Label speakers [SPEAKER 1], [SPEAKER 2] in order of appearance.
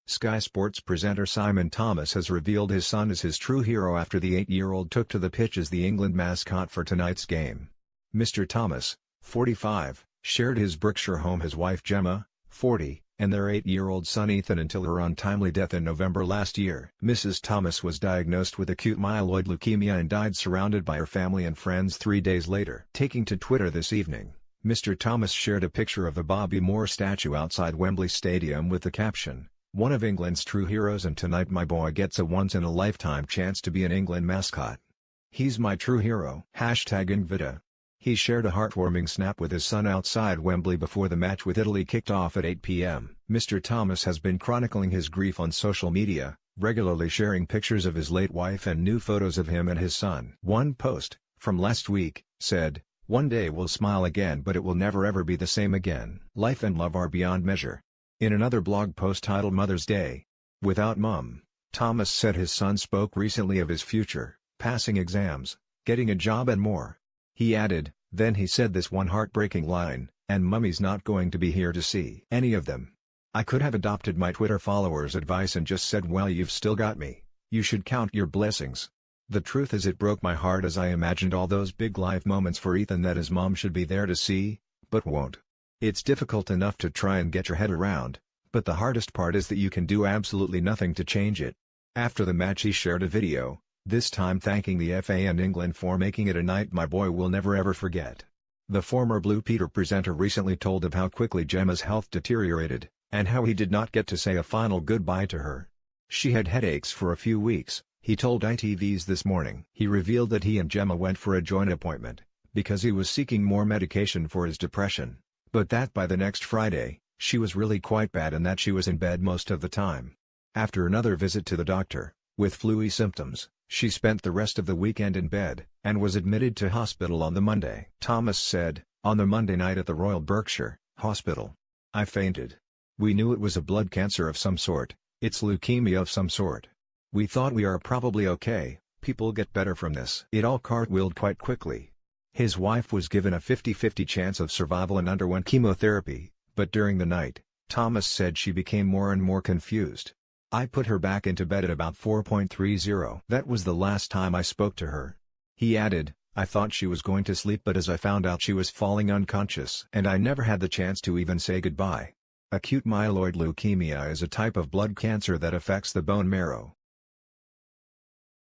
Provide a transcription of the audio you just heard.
[SPEAKER 1] Sky Sports presenter Simon Thomas has revealed his son is his true hero after the 8-year-old took to the pitch as the England mascot for tonight's game. Mr. Thomas, 45, shared his Berkshire home his wife Gemma, 40, and their 8-year-old son Ethan until her untimely death in November last year. Mrs. Thomas was diagnosed with acute myeloid leukemia and died surrounded by her family and friends 3 days later. Taking to Twitter this evening, Mr. Thomas shared a picture of a Bobby Moore statue outside Wembley Stadium with the caption, "One of England's true heroes, and tonight my boy gets a once-in-a-lifetime chance to be an England mascot. He's my true hero." #Ingvita. He shared a heartwarming snap with his son outside Wembley before the match with Italy kicked off at 8 p.m. Mr. Thomas has been chronicling his grief on social media, regularly sharing pictures of his late wife and new photos of him and his son. One post, from last week, said, "One day we'll smile again, but it will never ever be the same again. Life and love are beyond measure." In another blog post titled Mother's Day, "Without Mum," Thomas said his son spoke recently of his future, passing exams, getting a job and more. He added, "Then he said this one heartbreaking line, and Mummy's not going to be here to see any of them. I could have adopted my Twitter followers' advice and just said, well, you've still got me. You should count your blessings. The truth is it broke my heart as I imagined all those big life moments for Ethan that his mom should be there to see, but won't. It's difficult enough to try and get your head around, but the hardest part is that you can do absolutely nothing to change it." After the match he shared a video, this time thanking the FA and England for making it a night my boy will never ever forget. The former Blue Peter presenter recently told of how quickly Gemma's health deteriorated, and how he did not get to say a final goodbye to her. She had headaches for a few weeks, he told ITV's This Morning. He revealed that he and Gemma went for a joint appointment, because he was seeking more medication for his depression, but that by the next Friday, she was really quite bad and that she was in bed most of the time. After another visit to the doctor, with flu-y symptoms, she spent the rest of the weekend in bed, and was admitted to hospital on the Monday. Thomas said, "On the Monday night at the Royal Berkshire Hospital, I fainted. We knew it was a blood cancer of some sort, it's leukemia of some sort. We thought we are probably okay, people get better from this." It all cartwheeled quite quickly. His wife was given a 50-50 chance of survival and underwent chemotherapy, but during the night, Thomas said she became more and more confused. "I put her back into bed at about 4:30. That was the last time I spoke to her." He added, "I thought she was going to sleep, but as I found out she was falling unconscious, and I never had the chance to even say goodbye." Acute myeloid leukemia is a type of blood cancer that affects the bone marrow,